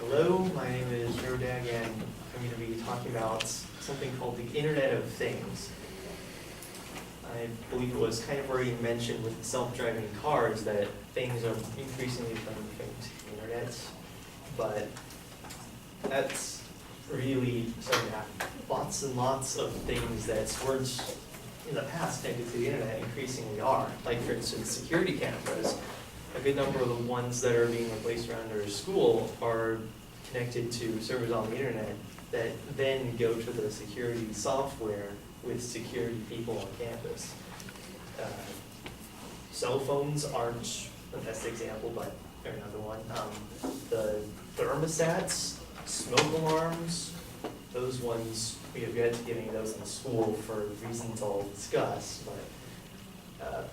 Hello, my name is Trevor and I'm going to be talking about something called the Internet of Things. I believe it was kind of already mentioned with self-driving cars that things are increasingly becoming to the internet, but that's really starting to happen. Lots and lots of things that weren't in the past connected to the internet increasingly are. Like, for instance, security cameras. A good number of the ones that are being replaced around our school are connected to servers on the internet that then go to the security software with security people on campus. Cell phones aren't the best example, but another one. The thermostats, smoke alarms, those ones, we have yet to get any of those in school for reasons I'll discuss, but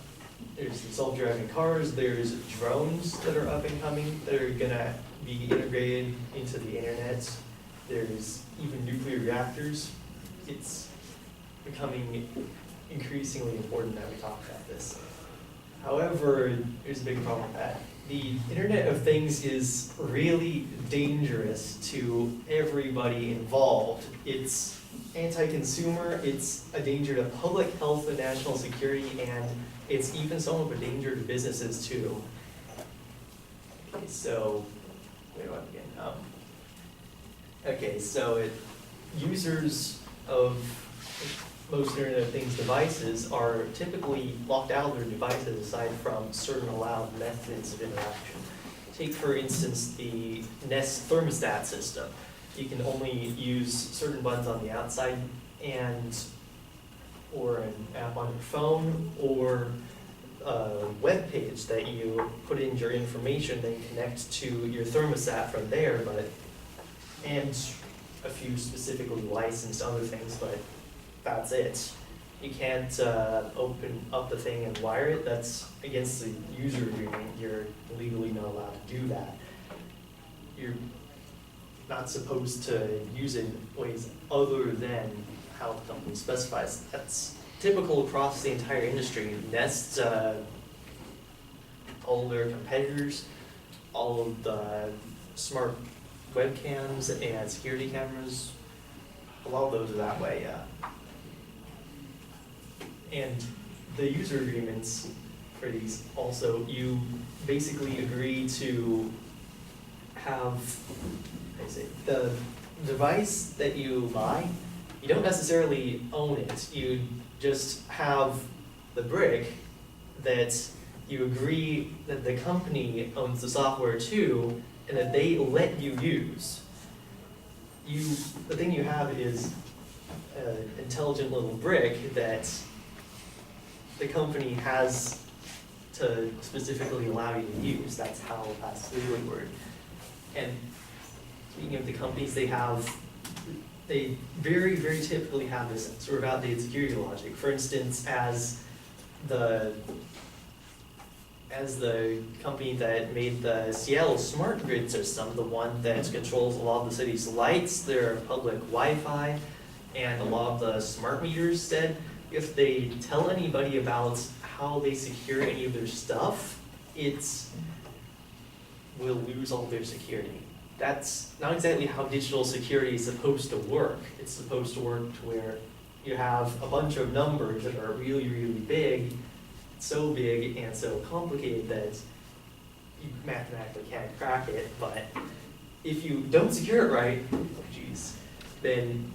there's some self-driving cars, there's drones that are up and coming that are gonna be integrated into the internet. There's even nuclear reactors. It's becoming increasingly important that we talk about this. However, there's a big problem with that. The Internet of Things is really dangerous to everybody involved. It's anti-consumer, it's a danger to public health and national security, and it's even somewhat of a danger to businesses too. Okay, so, where do I begin? Okay, so users of most Internet of Things devices are typically locked out of their devices aside from certain allowed methods of interaction. Take, for instance, the Nest thermostat system. You can only use certain buttons on the outside or an app on your phone, or a web page that you put in your information, then connect to your thermostat from there, and a few specifically licensed other things, but that's it. You can't open up the thing and wire it. That's against the user agreement. You're legally not allowed to do that. You're not supposed to use it in ways other than how the company specifies. That's typical across the entire industry. Nest, all their competitors, all of the smart webcams and security cameras, a lot of those are that way, yeah. And the user agreements for these also, you basically agree to have, the device that you buy, you don't necessarily own it. You just have the brick that you agree that the company owns the software too, and that they let you use. The thing you have is an intelligent little brick that the company has to specifically allow you to use. That's how that's legally worded. And speaking of the companies, they very, very typically have this sort of outdated security logic. For instance, as the company that made the Seattle smart grid system, the one that controls a lot of the city's lights, their public Wi-Fi, and a lot of the smart meters, said if they tell anybody about how they secure any of their stuff, it will lose all their security. That's not exactly how digital security is supposed to work. It's supposed to work to where you have a bunch of numbers that are really, really big, so big and so complicated that you mathematically can't crack it, but if you don't secure it right, then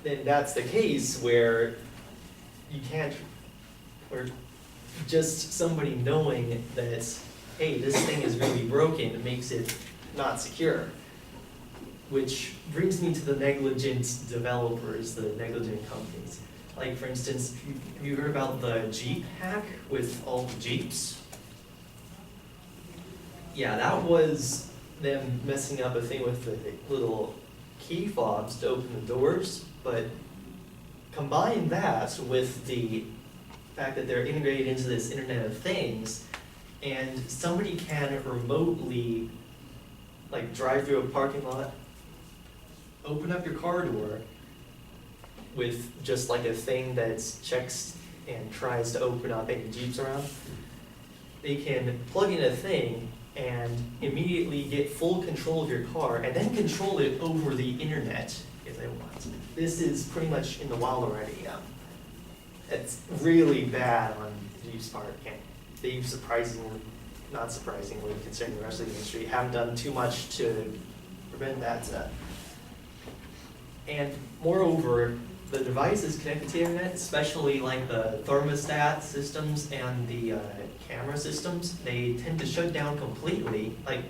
that's the case where you can't, or just somebody knowing that, hey, this thing is really broken, makes it not secure. Which brings me to the negligent developers, the negligent companies. Like, for instance, have you heard about the Jeep hack with all the Jeeps? Yeah, that was them messing up a thing with the little key fobs to open the doors, but combine that with the fact that they're integrated into this Internet of Things, and somebody can remotely, like, drive through a parking lot, open up your car door with just like a thing that checks and tries to open up any Jeeps around. They can plug in a thing and immediately get full control of your car and then control it over the internet if they want. This is pretty much in the wild already. It's really bad on Jeep's part, and they've surprisingly, not surprisingly, considering the rest of the industry, haven't done too much to prevent that. And moreover, the devices connected to the internet, especially like the thermostat systems and the camera systems, they tend to shut down completely. Like,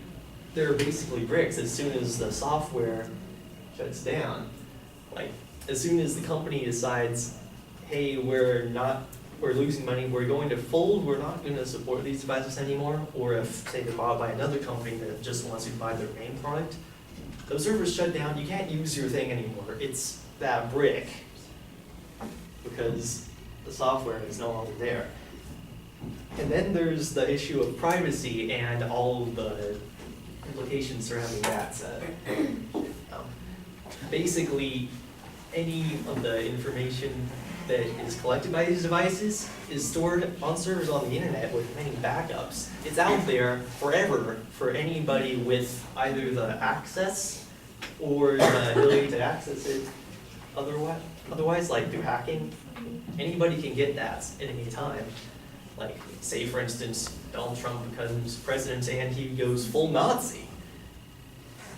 they're basically bricks as soon as the software shuts down. Like, as soon as the company decides, hey, we're losing money, we're going to fold, we're not going to support these devices anymore, or if, say, they're bought by another company that just wants to buy their main product, those servers shut down, you can't use your thing anymore. It's that brick, because the software is no longer there. And then there's the issue of privacy and all of the implications surrounding that. Basically, any of the information that is collected by these devices is stored on servers on the internet with many backups. It's out there forever for anybody with either the access or the ability to access it otherwise, like through hacking. Anybody can get that at any time. Like, say for instance, Donald Trump becomes president and he goes full Nazi.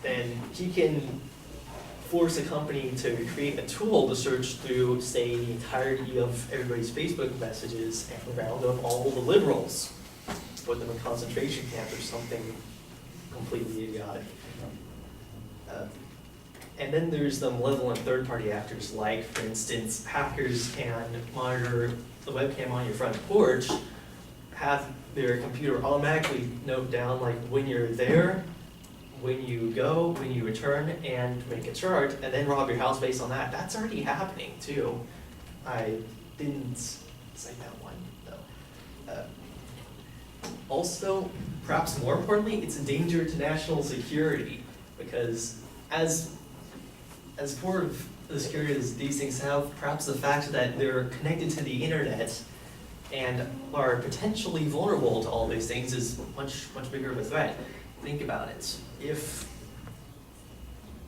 Then he can force a company to create a tool to search through, say, the entirety of everybody's Facebook messages and round up all the liberals, put them in concentration camps or something completely idiotic. And then there's the malevolent third-party actors, like, for instance, hackers can monitor the webcam on your front porch, have their computer automatically note down, like, when you're there, when you go, when you return, and make a chart, and then rob your house based on that. That's already happening, too. I didn't cite that one, though. Also, perhaps more importantly, it's a danger to national security, because as part of the security that these things have, perhaps the fact that they're connected to the internet and are potentially vulnerable to all these things is much bigger of a threat. Think about it. If,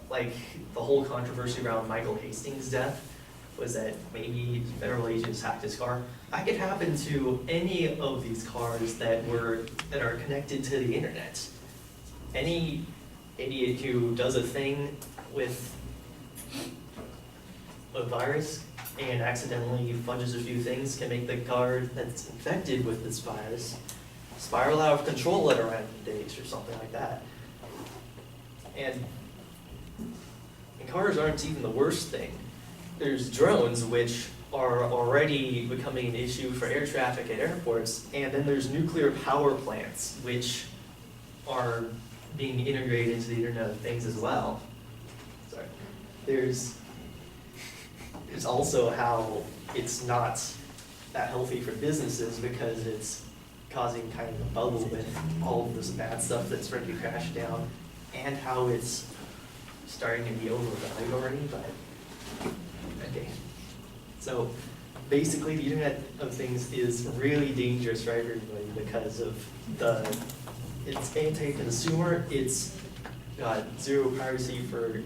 like, the whole controversy around Michael Hastings' death was that maybe federal agents hacked his car, that could happen to any of these cars that are connected to the internet. Any idiot who does a thing with a virus and accidentally fudges a few things can make the car that's infected with this virus spiral out of control at a random date or something like that. And cars aren't even the worst thing. There's drones, which are already becoming an issue for air traffic at airports, and then there's nuclear power plants, which are being integrated into the Internet of Things as well. Sorry. There's also how it's not that healthy for businesses because it's causing kind of a bubble with all of this bad stuff that's ready to crash down, and how it's starting to be overvalued already, but okay. So basically the Internet of Things is really dangerous for everybody because of it's anti-consumer, it's got zero privacy for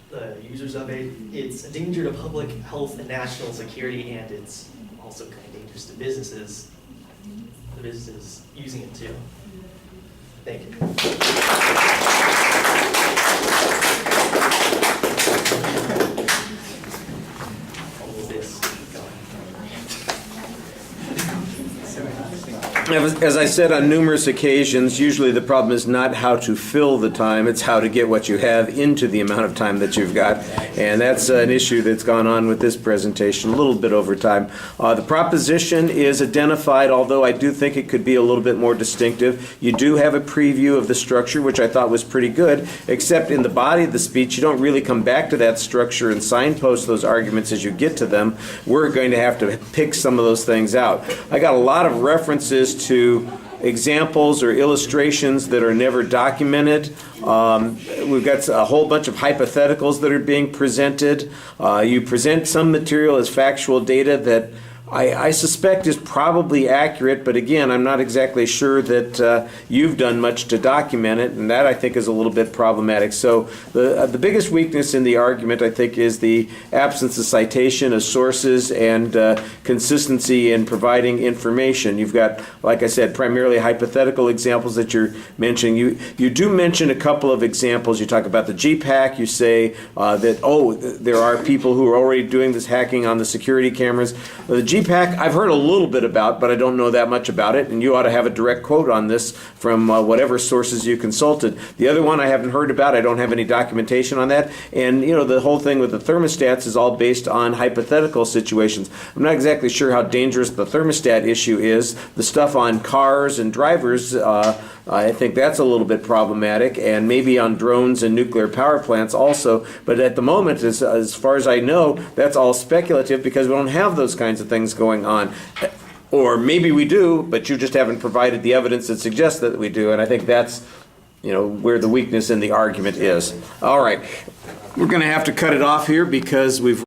the users of it, it's a danger to public health and national security, and it's also kind of dangerous to businesses, the businesses using it too. Thank you. As I said on numerous occasions, usually the problem is not how to fill the time, it's how to get what you have into the amount of time that you've got. And that's an issue that's gone on with this presentation a little bit over time. The proposition is identified, although I do think it could be a little bit more distinctive. You do have a preview of the structure, which I thought was pretty good, except in the body of the speech, you don't really come back to that structure and signpost those arguments as you get to them. We're going to have to pick some of those things out. I got a lot of references to examples or illustrations that are never documented. We've got a whole bunch of hypotheticals that are being presented. You present some material as factual data that I suspect is probably accurate, but again, I'm not exactly sure that you've done much to document it, and that I think is a little bit problematic. So the biggest weakness in the argument, I think, is the absence of citation of sources and consistency in providing information. You've got, like I said, primarily hypothetical examples that you're mentioning. You do mention a couple of examples. You talk about the GPAC. You say that, oh, there are people who are already doing this hacking on the security cameras. The GPAC I've heard a little bit about, but I don't know that much about it, and you ought to have a direct quote on this from whatever sources you consulted. The other one I haven't heard about. I don't have any documentation on that. And, you know, the whole thing with the thermostats is all based on hypothetical situations. I'm not exactly sure how dangerous the thermostat issue is. The stuff on cars and drivers, I think that's a little bit problematic, and maybe on drones and nuclear power plants also. But at the moment, as far as I know, that's all speculative because we don't have those kinds of things going on. Or maybe we do, but you just haven't provided the evidence that suggests that we do, and I think that's, you know, where the weakness in the argument is. All right, we're going to have to cut it off here because we've